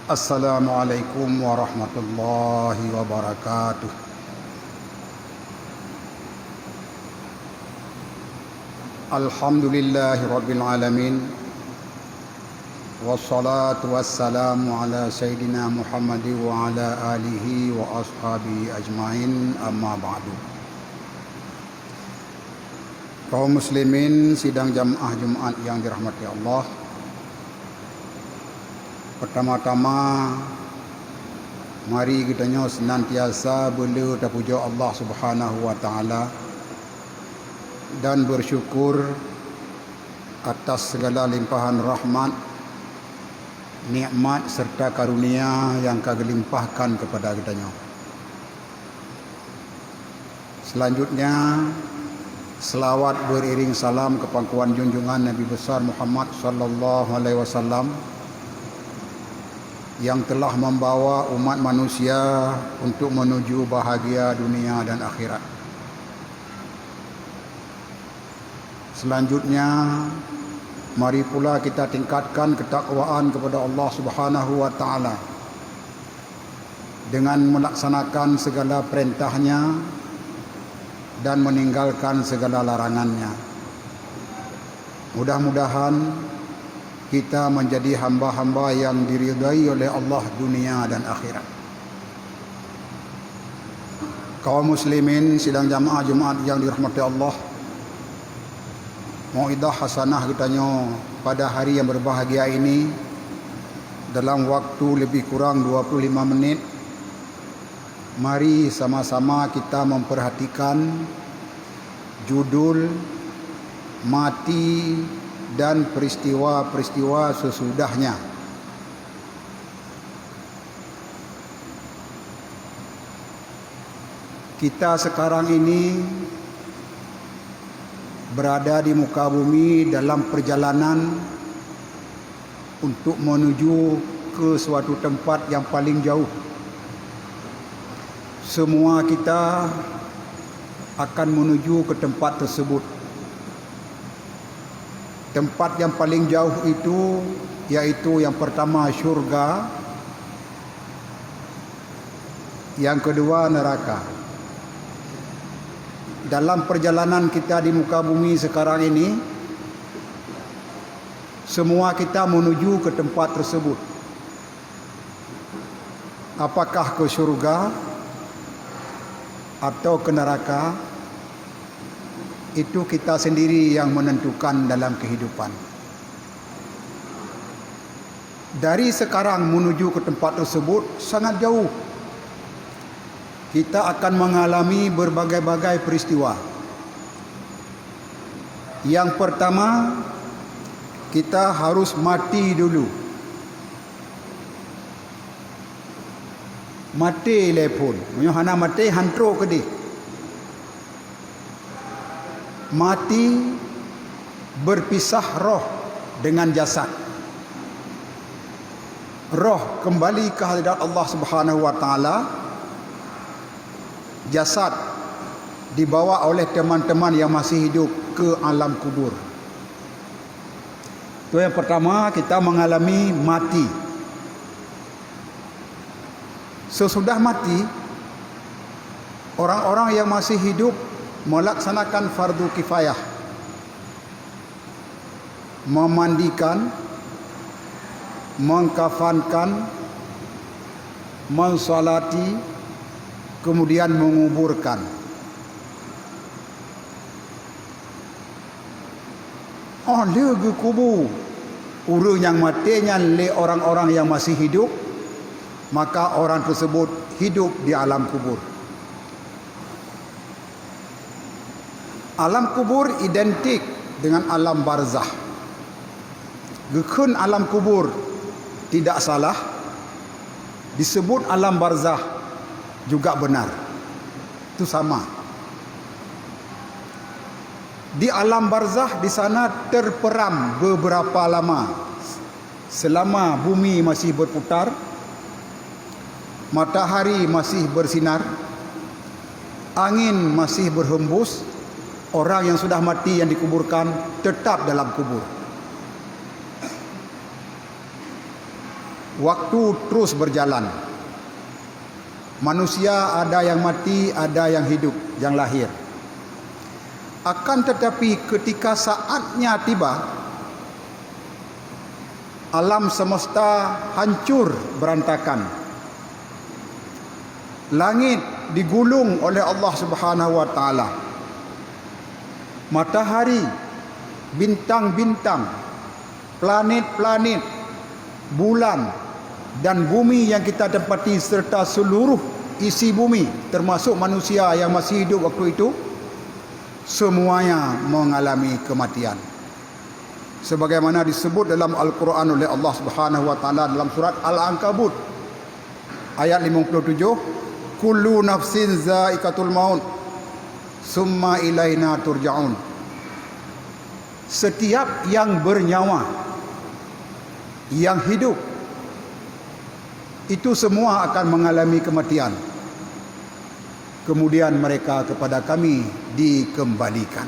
Assalamualaikum warahmatullahi wabarakatuh. Alhamdulillahi rabbil alamin. Wassalatu wassalamu ala sayyidina Muhammad wa ala alihi wa ashabihi ajmain, amma ba'du. Kaum muslimin sidang jamaah Jumat yang dirahmati Allah, pertama-tama mari kita senantiasa bela dan puja Allah Subhanahu wa taala dan bersyukur atas segala limpahan rahmat, nikmat serta karunia yang kami limpahkan kepada kita. Selanjutnya selawat beriring salam ke pangkuan junjungan Nabi besar Muhammad sallallahu alaihi wasallam yang telah membawa umat manusia untuk menuju bahagia dunia dan akhirat. Selanjutnya, mari pula kita tingkatkan ketakwaan kepada Allah Subhanahu wa taala dengan melaksanakan segala perintahnya dan meninggalkan segala larangannya. Mudah-mudahan kita menjadi hamba-hamba yang diridai oleh Allah dunia dan akhirat. Kaum muslimin sidang jamaah Jumat yang dirahmati Allah, mau'idah hasanah kitanya pada hari yang berbahagia ini dalam waktu lebih kurang 25 menit. Mari sama-sama kita memperhatikan judul mati dan peristiwa-peristiwa sesudahnya. Kita sekarang ini berada di muka bumi dalam perjalanan untuk menuju ke suatu tempat yang paling jauh. Semua kita akan menuju ke tempat tersebut. Tempat yang paling jauh itu yaitu yang pertama syurga, yang kedua neraka. Dalam perjalanan kita di muka bumi sekarang ini, semua kita menuju ke tempat tersebut. Apakah ke syurga atau ke neraka, itu kita sendiri yang menentukan dalam kehidupan. Dari sekarang menuju ke tempat tersebut sangat jauh. Kita akan mengalami berbagai-bagai peristiwa. Yang pertama, kita harus mati dulu. Mati lepun. Hana mati hantro ke di. Mati berpisah roh dengan jasad. Roh kembali ke hadirat Allah Subhanahu wa taala. Jasad dibawa oleh teman-teman yang masih hidup ke alam kubur. Itu yang pertama, kita mengalami mati. Sesudah mati, orang-orang yang masih hidup melaksanakan fardu kifayah, memandikan, mengkafankan, mensolati, kemudian menguburkan. Le kubur urang yang matinya le orang-orang yang masih hidup, maka orang tersebut hidup di alam kubur. Alam kubur identik dengan alam barzah. Gekun alam kubur tidak salah, disebut alam barzah juga benar. Itu sama. Di alam barzah di sana terperam beberapa lama. Selama bumi masih berputar, matahari masih bersinar, angin masih berhembus, orang yang sudah mati yang dikuburkan tetap dalam kubur. Waktu terus berjalan. Manusia ada yang mati, ada yang hidup, yang lahir. Akan tetapi ketika saatnya tiba, alam semesta hancur berantakan. Langit digulung oleh Allah Subhanahu wa taala. Matahari, bintang-bintang, planet-planet, bulan dan bumi yang kita tempati serta seluruh isi bumi termasuk manusia yang masih hidup waktu itu, semuanya mengalami kematian. Sebagaimana disebut dalam Al-Quran oleh Allah Subhanahu wa taala dalam surat Al-Ankabut ayat 57, kullu nafsin za'iqatul maut summa ilaina turja'un. Setiap yang bernyawa, yang hidup, itu semua akan mengalami kematian. Kemudian mereka kepada kami dikembalikan.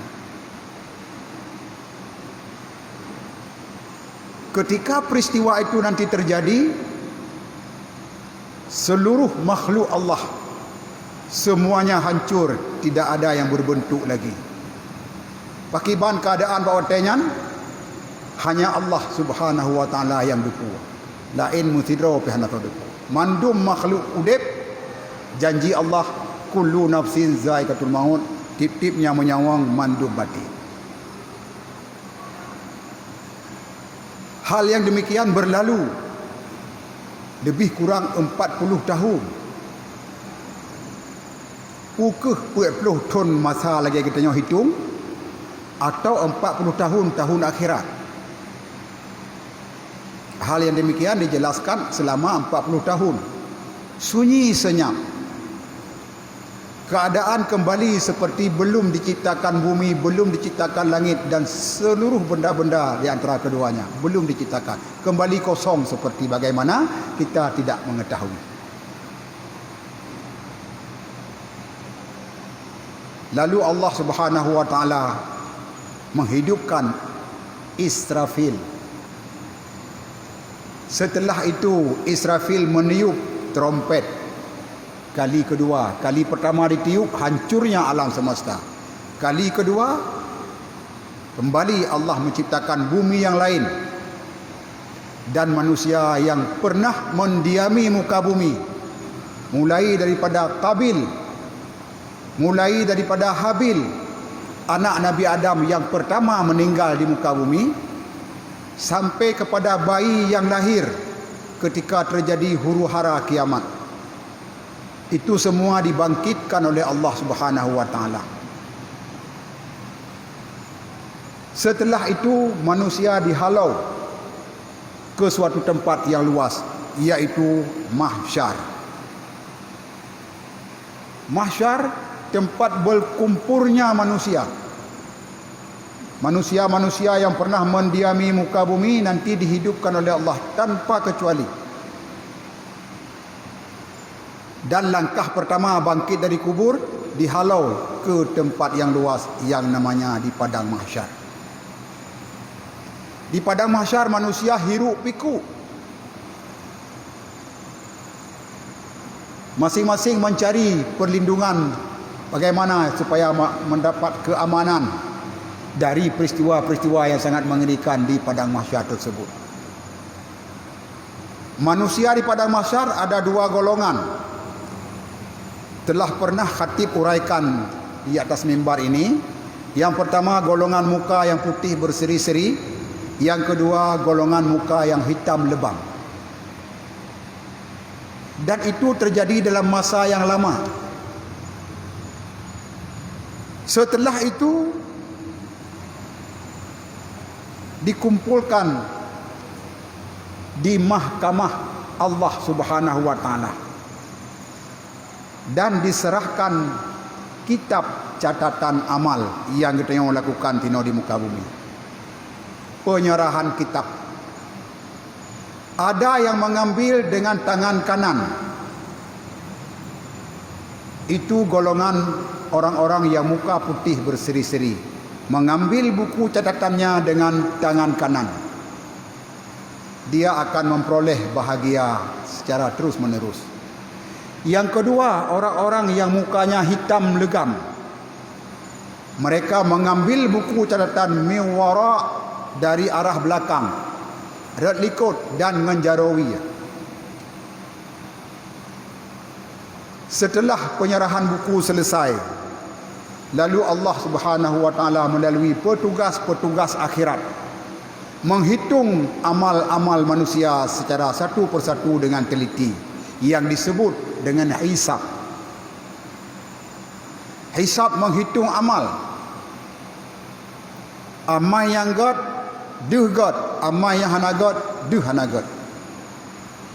Ketika peristiwa itu nanti terjadi, seluruh makhluk Allah semuanya hancur, tidak ada yang berbentuk lagi. Pakiban keadaan bahawa tenyan, hanya Allah Subhanahu wa taala yang duku. Lain mutidro pihana duku. Mandum makhluk udip, janji Allah kullu nafsin za'iqatul maut, tip-tipnya menyawang mandum mati. Hal yang demikian berlalu lebih kurang 40 tahun. Ukeh 40 tahun masa lagi kita hitung, atau 40 tahun akhirat. Hal yang demikian dijelaskan selama 40 tahun. Sunyi senyap. Keadaan kembali seperti belum diciptakan bumi, belum diciptakan langit dan seluruh benda-benda di antara keduanya. Belum diciptakan. Kembali kosong seperti bagaimana kita tidak mengetahui. Lalu Allah Subhanahu wa taala menghidupkan Israfil. Setelah itu Israfil meniup trompet kali kedua. Kali pertama ditiup, hancurnya alam semesta. Kali kedua, kembali Allah menciptakan bumi yang lain dan manusia yang pernah mendiami muka bumi, mulai daripada Qabil, mulai daripada Habil, anak Nabi Adam yang pertama meninggal di muka bumi, sampai kepada bayi yang lahir ketika terjadi huru-hara kiamat. Itu semua dibangkitkan oleh Allah Subhanahu wa taala. Setelah itu manusia dihalau ke suatu tempat yang luas, iaitu mahsyar. Mahsyar, tempat berkumpulnya manusia. Manusia-manusia yang pernah mendiami muka bumi nanti dihidupkan oleh Allah tanpa kecuali. Dan langkah pertama bangkit dari kubur, dihalau ke tempat yang luas yang namanya di padang mahsyar. Di padang mahsyar manusia hiruk pikuk. Masing-masing mencari perlindungan bagaimana supaya mendapat keamanan dari peristiwa-peristiwa yang sangat mengerikan di padang mahsyar tersebut. Manusia di padang mahsyar ada dua golongan. Telah pernah khatib uraikan di atas mimbar ini. Yang pertama golongan muka yang putih berseri-seri, yang kedua golongan muka yang hitam lebam. Dan itu terjadi dalam masa yang lama. Setelah itu dikumpulkan di mahkamah Allah Subhanahu wa taala dan diserahkan kitab catatan amal yang kita yang lakukan tino di muka bumi. Penyerahan kitab. Ada yang mengambil dengan tangan kanan. Itu golongan orang-orang yang muka putih berseri-seri, mengambil buku catatannya dengan tangan kanan. dia akan memperoleh bahagia secara terus menerus. Yang kedua, orang-orang yang mukanya hitam legam, mereka mengambil buku catatan miwara dari arah belakang, red likut dan menjarawi. Setelah penyerahan buku selesai, lalu Allah Subhanahu wa taala melalui petugas-petugas akhirat menghitung amal-amal manusia secara satu persatu dengan teliti, yang disebut dengan hisab. Hisab menghitung amal. Amal yang god, deh god. Amal yang hanagot, deh hanagot.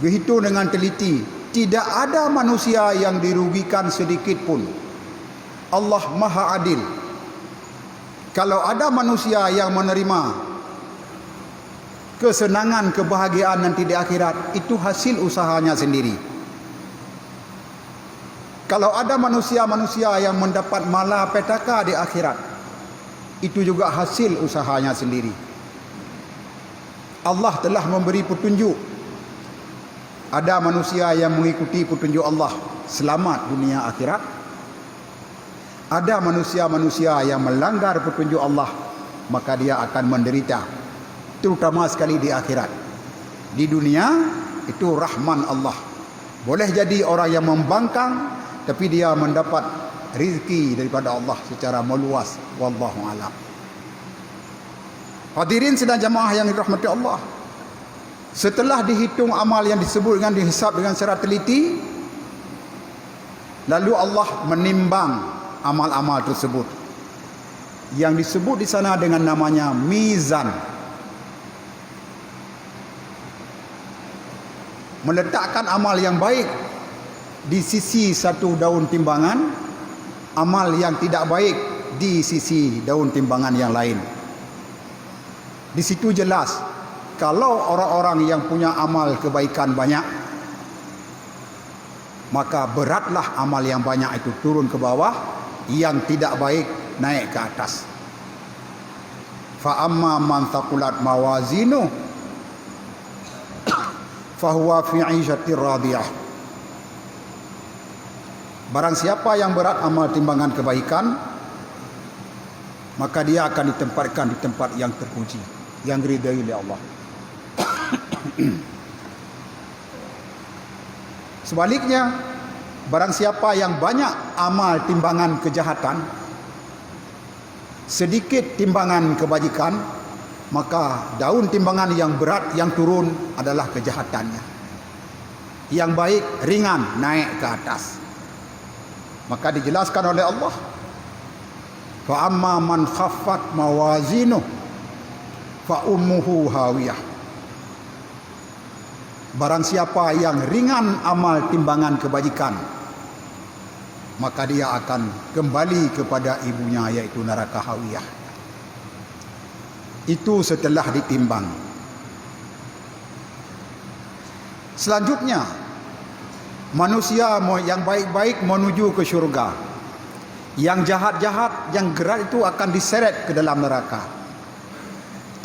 Dihitung dengan teliti. Tidak ada manusia yang dirugikan sedikit pun. Allah Maha Adil. Kalau ada manusia yang menerima kesenangan, kebahagiaan nanti di akhirat, itu hasil usahanya sendiri. Kalau ada manusia-manusia yang mendapat malapetaka di akhirat, itu juga hasil usahanya sendiri. Allah telah memberi petunjuk. Ada manusia yang mengikuti petunjuk Allah, selamat dunia akhirat. Ada manusia-manusia yang melanggar petunjuk Allah, maka dia akan menderita, terutama sekali di akhirat. Di dunia itu rahman Allah. Boleh jadi orang yang membangkang, tapi dia mendapat rezeki daripada Allah secara meluas. Wallahu a'lam. Hadirin sedang jamaah yang dirahmati Allah, setelah dihitung amal yang disebut dengan dihisab dengan secara teliti, lalu Allah menimbang amal-amal tersebut, yang disebut di sana dengan namanya mizan. Meletakkan amal yang baik di sisi satu daun timbangan, amal yang tidak baik di sisi daun timbangan yang lain. Di situ jelas, kalau orang-orang yang punya amal kebaikan banyak, maka beratlah amal yang banyak itu turun ke bawah, yang tidak baik naik ke atas. Fa amma man thaqulat mawazinu fahuwa fi 'ishatir radiyah. Barang siapa yang berat amal timbangan kebaikan, maka dia akan ditempatkan di tempat yang terpuji, yang diridai oleh Allah. Sebaliknya, barang siapa yang banyak amal timbangan kejahatan, sedikit timbangan kebajikan, maka daun timbangan yang berat yang turun adalah kejahatannya. Yang baik ringan naik ke atas. Maka dijelaskan oleh Allah, fa amma man khaffat mawazinuh fa ummuhu hawiyah. Barang siapa yang ringan amal timbangan kebajikan, maka dia akan kembali kepada ibunya, yaitu neraka hawiyah. Itu setelah ditimbang. Selanjutnya, manusia yang baik-baik menuju ke syurga. Yang jahat-jahat, yang gerat itu akan diseret ke dalam neraka.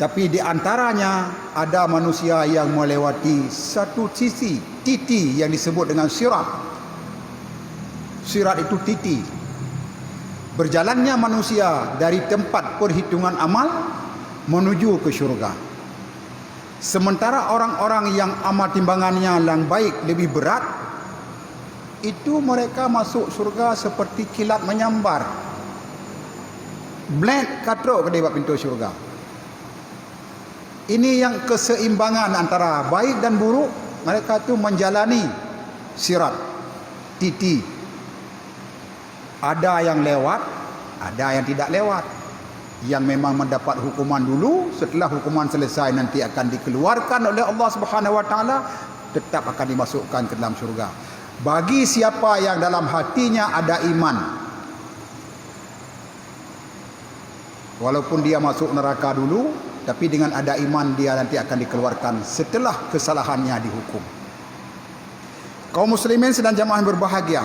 Tapi di antaranya ada manusia yang melewati satu sisi, titi yang disebut dengan sirat. Sirat itu titi. Berjalannya manusia dari tempat perhitungan amal menuju ke syurga. Sementara orang-orang yang amal timbangannya yang baik lebih berat, itu mereka masuk syurga seperti kilat menyambar. Blend katrok ke dekat pintu syurga. Ini yang keseimbangan antara baik dan buruk, mereka itu menjalani sirat, titi. Ada yang lewat, ada yang tidak lewat. Yang memang mendapat hukuman dulu, setelah hukuman selesai nanti akan dikeluarkan oleh Allah Subhanahu wa taala, tetap akan dimasukkan ke dalam syurga. Bagi siapa yang dalam hatinya ada iman, walaupun dia masuk neraka dulu, tapi dengan ada iman dia nanti akan dikeluarkan setelah kesalahannya dihukum. Kaum muslimin sedang jamaah yang berbahagia,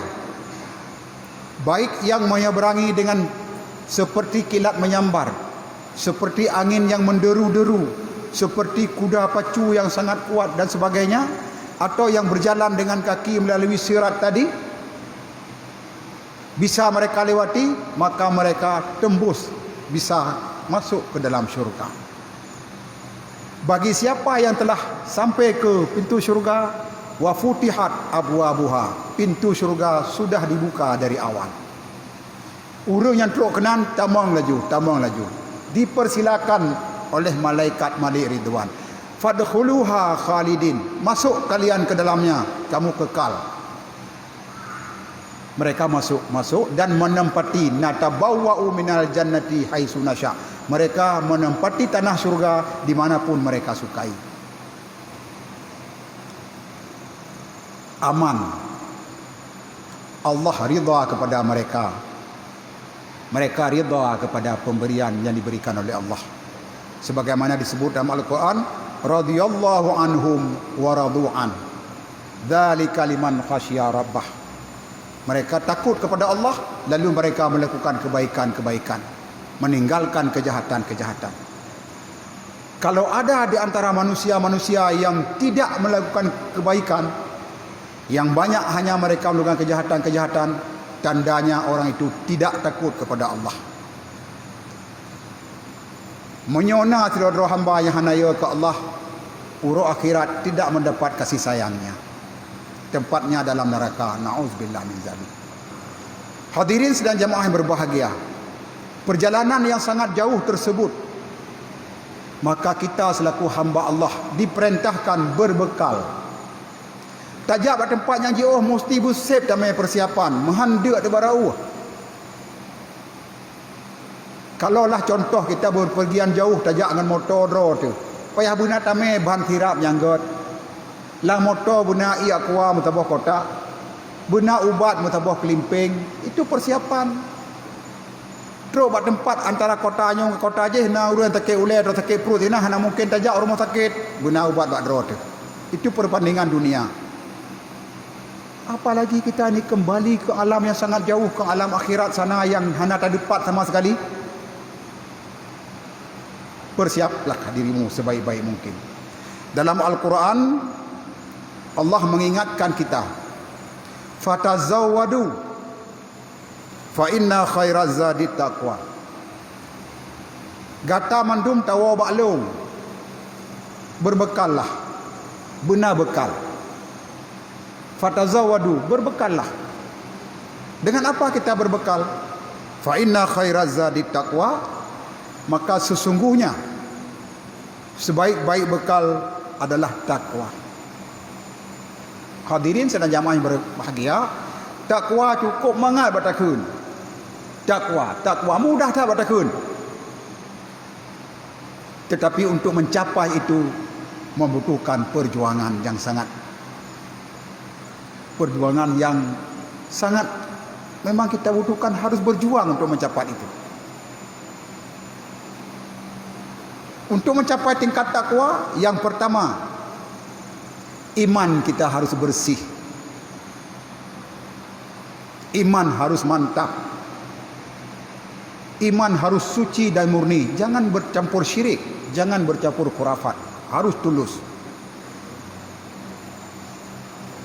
baik yang menyeberangi dengan seperti kilat menyambar, seperti angin yang menderu-deru, seperti kuda pacu yang sangat kuat dan sebagainya, atau yang berjalan dengan kaki melalui sirat tadi, bisa mereka lewati, maka mereka tembus, bisa masuk ke dalam syurga. Bagi siapa yang telah sampai ke pintu syurga, wa futihat abwabuha, pintu syurga sudah dibuka dari awal. Urang yang teruk kenan tamang laju, dipersilakan oleh malaikat Malik Ridwan, fadkhuluha khalidin, masuk kalian ke dalamnya, kamu kekal. Mereka masuk dan menempati, natabawwa'u minal jannati haitsu nasya, mereka menempati tanah syurga dimanapun mereka sukai. Aman. Allah ridha kepada mereka. Mereka ridha kepada pemberian yang diberikan oleh Allah. Sebagaimana disebut dalam Al-Quran, radhiyallahu anhum wa radu'an. Dzalika liman khasyiya rabbah. Mereka takut kepada Allah, lalu mereka melakukan kebaikan-kebaikan, meninggalkan kejahatan-kejahatan. Kalau ada di antara manusia-manusia yang tidak melakukan kebaikan, yang banyak hanya mereka melakukan kejahatan-kejahatan, tandanya orang itu tidak takut kepada Allah. Menyona tiada hamba yang hanaya ke Allah, uruk akhirat tidak mendapat kasih sayangnya. Tempatnya dalam neraka. Na'udzubillah min zalik. Hadirin sedang jamaah yang berbahagia, perjalanan yang sangat jauh tersebut, maka kita selaku hamba Allah diperintahkan berbekal. Tajak kat tempat yang jauh mesti bersep damai persiapan, menghandak di barau. Kalaulah contoh kita berpergian jauh tajak dengan motor tu, payah guna tamai bahan tirap yang god. Lah motor guna ia kuah mutabah kota, guna ubat mutabah kelimping, itu persiapan. Terus kat tempat antara kotanya ke kota je, na urang sakit ulai atau sakit perut ini, hana mungkin tajak rumah sakit, guna ubat bak dro tu. Itu perbandingan dunia. Apalagi kita ni kembali ke alam yang sangat jauh, ke alam akhirat sana yang hana tak dapat sama sekali. Persiaplah dirimu sebaik-baik mungkin. Dalam Al-Quran Allah mengingatkan kita, fatazawwadu fa inna khairaz zadi taqwa. Gata mandum tawa baklung, berbekallah, benar bekal. Fatazawwadu, berbekallah. Dengan apa kita berbekal? Fa inna khairaz zadi taqwa, maka sesungguhnya sebaik-baik bekal adalah takwa. Hadirin sedang jamaah yang berbahagia, takwa cukup mangat batakun. Takwa mudah tak batakun. Tetapi untuk mencapai itu membutuhkan perjuangan yang sangat memang kita butuhkan, harus berjuang untuk mencapai itu. Untuk mencapai tingkat takwa, yang pertama, iman kita harus bersih. Iman harus mantap. Iman harus suci dan murni. Jangan bercampur syirik, jangan bercampur khurafat. Harus tulus.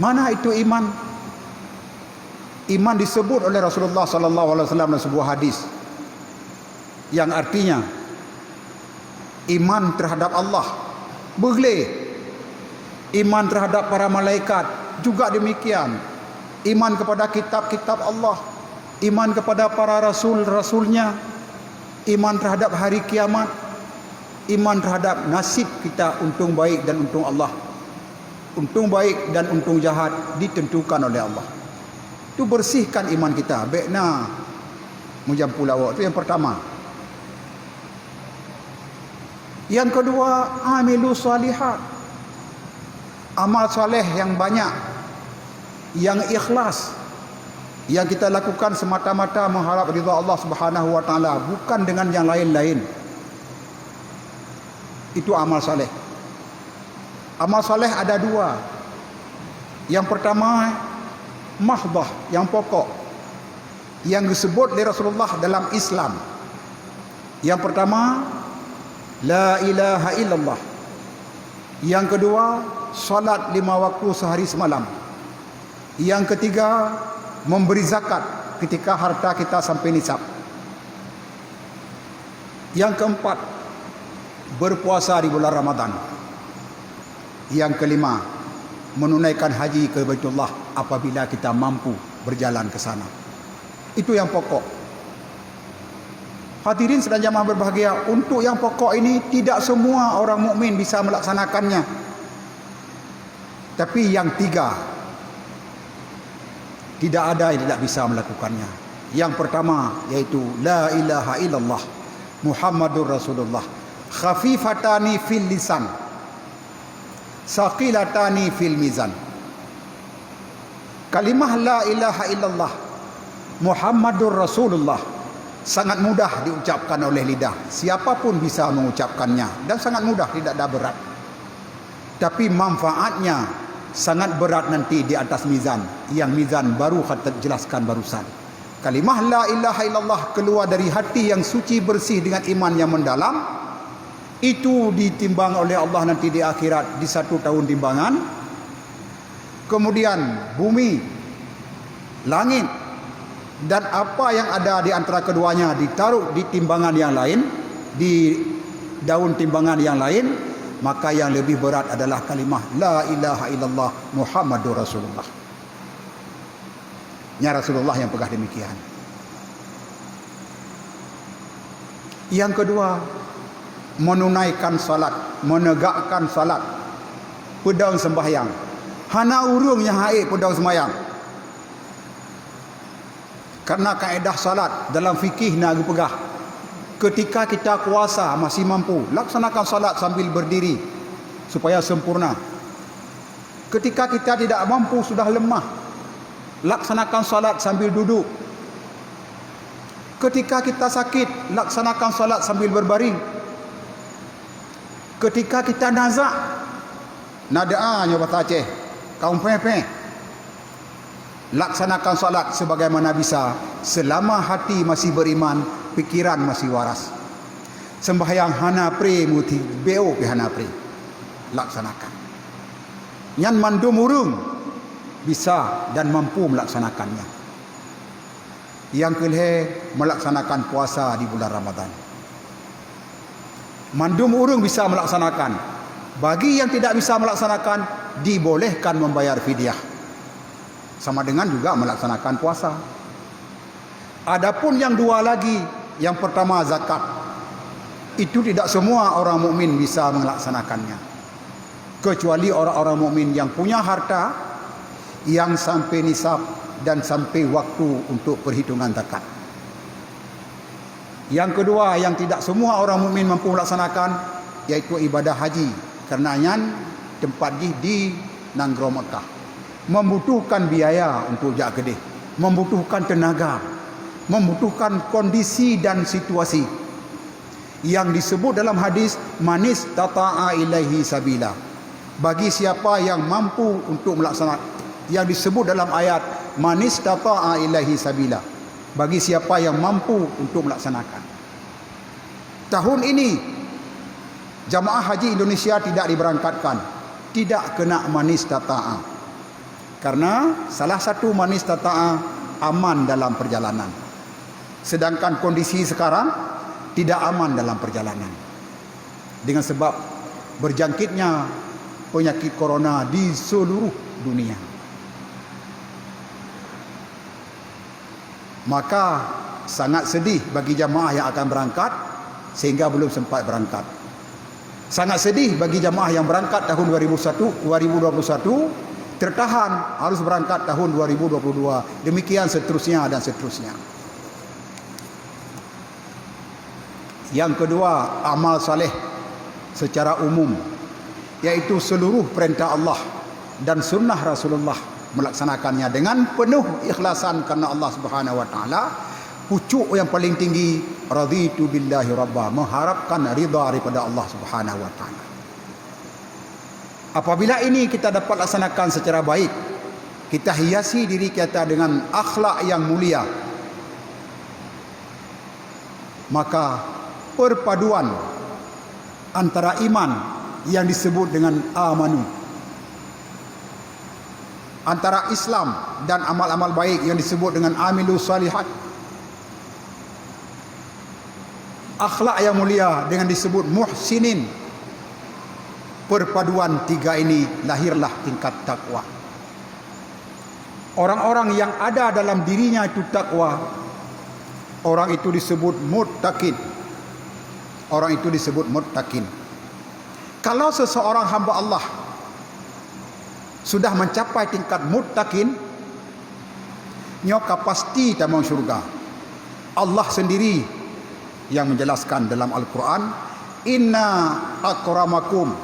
Mana itu iman? Iman disebut oleh Rasulullah sallallahu alaihi wasallam dalam sebuah hadis yang artinya iman terhadap Allah, boleh. Iman terhadap para malaikat juga demikian. Iman kepada kitab-kitab Allah, iman kepada para rasul-rasulnya, iman terhadap hari kiamat, iman terhadap nasib kita, untung baik dan untung Allah. Untung baik dan untung jahat ditentukan oleh Allah. Itu bersihkan iman kita. Baikna mujampu lawak. Itu yang pertama. Yang kedua, amilu salihat. Amal soleh yang banyak, yang ikhlas, yang kita lakukan semata-mata mengharap ridha Allah Subhanahu wa taala, bukan dengan yang lain-lain. Itu amal soleh. Amal soleh ada dua. Yang pertama, mahdhah, yang pokok, yang disebut oleh Rasulullah dalam Islam. Yang pertama, la ilaha illallah, Yang kedua, solat 5 waktu sehari semalam. Yang ketiga, memberi zakat ketika harta kita sampai nisab. Yang keempat, berpuasa di bulan Ramadan. Yang kelima, menunaikan haji ke Baitullah apabila kita mampu berjalan ke sana. Itu yang pokok. Hadirin sedang jamaah berbahagia, untuk yang pokok ini tidak semua orang mukmin bisa melaksanakannya. Tapi yang 3 tidak ada yang tidak bisa melakukannya. Yang pertama yaitu la ilaha illallah Muhammadur Rasulullah, khafifatani fil lisan, saqilatani fil mizan. Kalimah la ilaha illallah Muhammadur Rasulullah sangat mudah diucapkan oleh lidah. Siapapun bisa mengucapkannya dan sangat mudah, tidak ada berat. Tapi manfaatnya sangat berat nanti di atas mizan. Yang mizan baru kata jelaskan barusan. Kalimah la ilaha illallah keluar dari hati yang suci bersih dengan iman yang mendalam. Itu ditimbang oleh Allah nanti di akhirat di 1 tahun timbangan. Kemudian bumi, langit dan apa yang ada di antara keduanya ditaruh di timbangan yang lain, di daun timbangan yang lain, maka yang lebih berat adalah kalimah la ilaha illallah Muhammadur Rasulullah. Ya, Rasulullah yang pegang demikian. Yang kedua, menunaikan salat, menegakkan salat, pedang sembahyang. Hana urung yang haid pedang sembahyang. Karena kaedah salat dalam fikih nak pegah. Ketika kita kuasa masih mampu, laksanakan salat sambil berdiri supaya sempurna. Ketika kita tidak mampu, sudah lemah, laksanakan salat sambil duduk. Ketika kita sakit, laksanakan salat sambil berbaring. Ketika kita nazak, nadaa nyoba Aceh, kaum pepe, laksanakan salat sebagaimana bisa selama hati masih beriman, pikiran masih waras. Sembahyang hana pre muti beo pe hana pre, laksanakan. Nyan mandum urung bisa dan mampu melaksanakannya. Yang kelih, melaksanakan puasa di bulan Ramadan. Mandum urung bisa melaksanakan. Bagi yang tidak bisa melaksanakan, dibolehkan membayar fidyah. Sama dengan juga melaksanakan puasa. Adapun yang 2 lagi, yang pertama zakat. Itu tidak semua orang mukmin bisa melaksanakannya. Kecuali orang-orang mukmin yang punya harta yang sampai nisab dan sampai waktu untuk perhitungan zakat. Yang kedua, yang tidak semua orang mukmin mampu melaksanakan, yaitu ibadah haji. Karenanya tempat di Nanggro Mekah membutuhkan biaya untuk jak kedih, membutuhkan tenaga, membutuhkan kondisi dan situasi yang disebut dalam hadis manis tata'a ilaihi sabila, bagi siapa yang mampu untuk melaksanakan, yang disebut dalam ayat manis tata'a ilaihi sabila, bagi siapa yang mampu untuk melaksanakan. Tahun ini jamaah haji Indonesia tidak diberangkatkan, tidak kena manis tata'a. Karena salah satu manis tata'a aman dalam perjalanan. Sedangkan kondisi sekarang tidak aman dalam perjalanan. Dengan sebab berjangkitnya penyakit corona di seluruh dunia. Maka sangat sedih bagi jamaah yang akan berangkat sehingga belum sempat berangkat. Sangat sedih bagi jamaah yang berangkat tahun 2021 tertahan harus berangkat tahun 2022. Demikian seterusnya dan seterusnya. Yang kedua, amal saleh secara umum, yaitu seluruh perintah Allah dan sunnah Rasulullah melaksanakannya dengan penuh ikhlasan karena Allah Subhanahu wa taala. Pucuk yang paling tinggi, raditu billahi rabba, mengharapkan ridha daripada Allah Subhanahu wa taala. Apabila ini kita dapat laksanakan secara baik, kita hiasi diri kita dengan akhlak yang mulia, maka perpaduan antara iman yang disebut dengan amanu. Antara Islam dan amal-amal baik yang disebut dengan amilu salihat. Akhlak yang mulia dengan disebut muhsinin. Perpaduan tiga ini lahirlah tingkat takwa. Orang-orang yang ada dalam dirinya itu takwa, orang itu disebut muttaqin. Orang itu disebut muttaqin. Kalau seseorang hamba Allah sudah mencapai tingkat muttaqin, nyoka pasti tamang syurga. Allah sendiri yang menjelaskan dalam Al-Quran, inna akramakum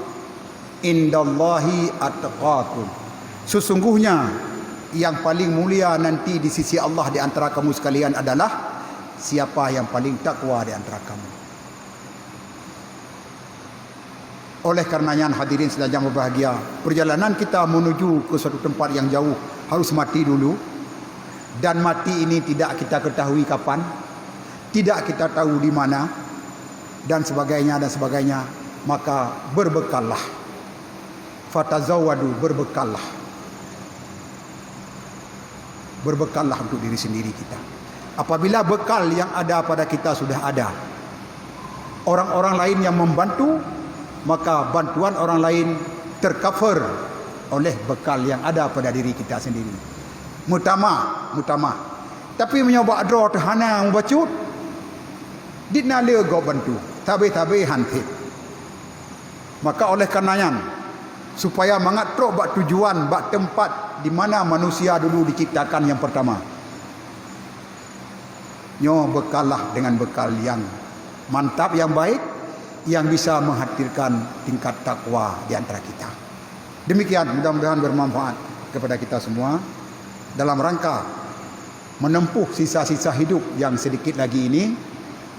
indallahi atqakum. Sesungguhnya yang paling mulia nanti di sisi Allah di antara kamu sekalian adalah siapa yang paling takwa di antara kamu. Oleh karenanya hadirin sekalian berbahagia, perjalanan kita menuju ke suatu tempat yang jauh harus mati dulu. Dan mati ini tidak kita ketahui kapan, tidak kita tahu di mana, dan sebagainya dan sebagainya. Maka berbekallah. Fatazawwadu, berbekallah. Berbekallah untuk diri sendiri kita. Apabila bekal yang ada pada kita sudah ada, orang-orang lain yang membantu, maka bantuan orang lain tercover oleh bekal yang ada pada diri kita sendiri. Mutama. Tapi menyoba draw terhana membacut, dina le go bantu, tabe-tabe hantit. Maka oleh karenanya, supaya mengatrok bak tujuan, bak tempat di mana manusia dulu diciptakan yang pertama, nyo bekallah dengan bekal yang mantap, yang baik, yang bisa menghadirkan tingkat takwa di antara kita. Demikian, mudah-mudahan bermanfaat kepada kita semua dalam rangka menempuh sisa-sisa hidup yang sedikit lagi ini,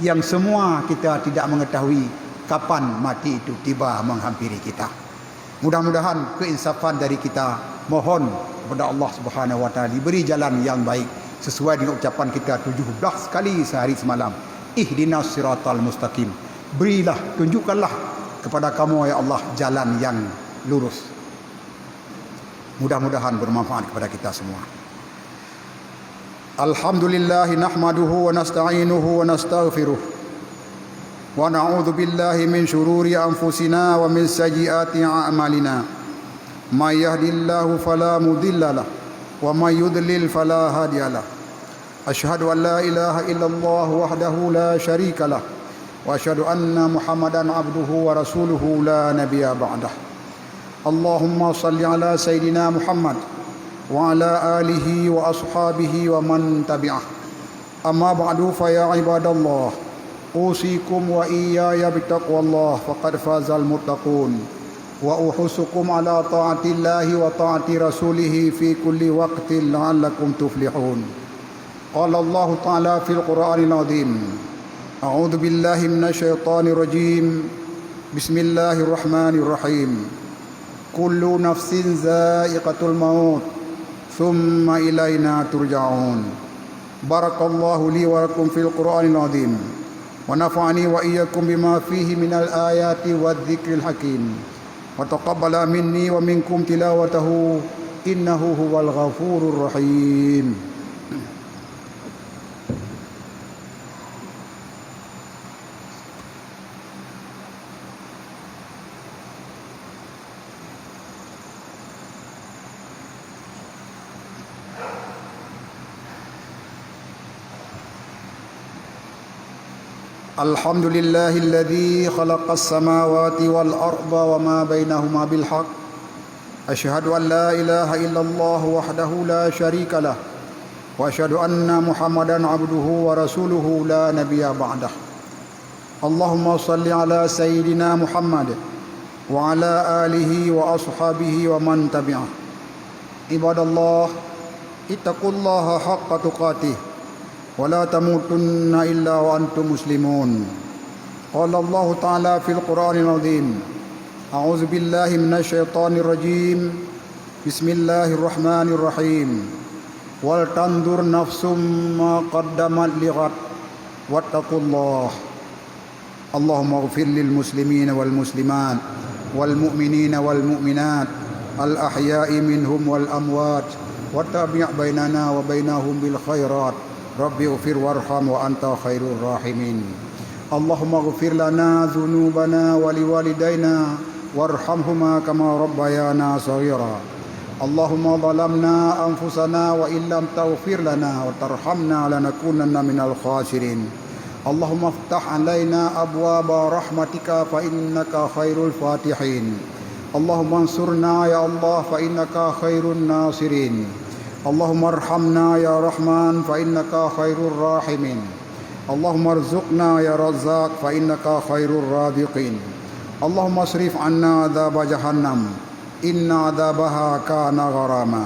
yang semua kita tidak mengetahui kapan mati itu tiba menghampiri kita. Mudah-mudahan keinsafan dari kita, mohon kepada Allah Subhanahu wa taala diberi jalan yang baik sesuai dengan ucapan kita 17 kali sehari semalam. Ihdinas siratal mustaqim. Berilah, tunjukkanlah kepada kamu ya Allah jalan yang lurus. Mudah-mudahan bermanfaat kepada kita semua. Alhamdulillah nahmaduhu wa nasta'inuhu wa nastaghfiruh. Wa na'udzu billahi min syururi anfusina wa min sayyiati a'malina. May yahdihillahu fala mudilla lahu wa may yudlil fala hadiya lahu. Asyhadu an la ilaha illallah wahdahu la syarika lahu. وأشهد أن محمدا عبده ورسوله لا نبي بعده. اللهم صل على سيدنا محمد وعلى آله وأصحابه ومن تبعه. أما بعد فيا عباد الله أوصيكم وإياي بتقوى الله فقد فاز المتقون وأحثكم على طاعة الله وطاعة رسوله في كل وقت لعلكم تفلحون. قال الله تعالى في القرآن العظيم: أعوذ بالله من الشيطان الرجيم. بسم الله الرحمن الرحيم. كل نفس ذائقة الموت ثم إلينا ترجعون. بارك الله لي ولكم في القرآن العظيم ونفعني وإياكم بما فيه من الآيات والذكر الحكيم وتقبل مني ومنكم تلاوته إنه هو الغفور الرحيم. الحمد لله الذي خلق السماوات والأرض وما بينهما بالحق. أشهد أن لا إله إلا الله وحده لا شريك له وأشهد أن محمدا عبده ورسوله لا نبي بعده. اللهم صل على سيدنا محمد وعلى آله وأصحابه ومن تبعه. عباد الله اتقوا الله حق تقاته ولا تموتن إلا وأنتم مسلمون. قال الله تعالى في القرآن العظيم: أعوذ بالله من الشيطان الرجيم. بسم الله الرحمن الرحيم. ولتنظر نفس ما قدمت لغد واتقوا الله. اللهم اغفر للمسلمين والمسلمات والمؤمنين والمؤمنات الأحياء منهم والأموات وتابع بيننا وبينهم بالخيرات رب اغفر وارحم وأنت خير الراحمين اللهم اغفر لنا ذنوبنا ولوالدينا وارحمهما كما ربيانا صغيرا اللهم ظلمنا أنفسنا وإن لم تغفر لنا وترحمنا لنكونن من الخاسرين اللهم افتح علينا أبواب رحمتك فإنك خير الفاتحين اللهم انصرنا يا الله فإنك خير الناصرين اللهم ارحمنا يا رحمن فإنك خير الراحمين اللهم ارزقنا يا رزاق فإنك خير الرازقين اللهم اصرف عنا عذاب جهنم إن عذابها كان غراما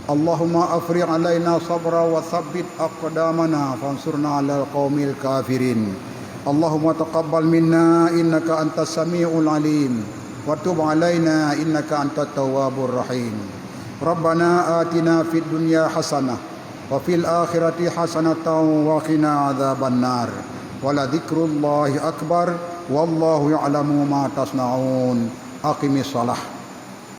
اللهم أفرغ علينا صبرا وثبت أقدامنا فانصرنا على القوم الكافرين اللهم تقبل منا إنك أنت السميع العليم وتب علينا إنك أنت التواب الرحيم ربنا آتنا في الدنيا حسنة وفي الآخرة حسنة وقنا عذاب النار ولذكر الله أكبر والله يعلم ما تصنعون أقم الصلاة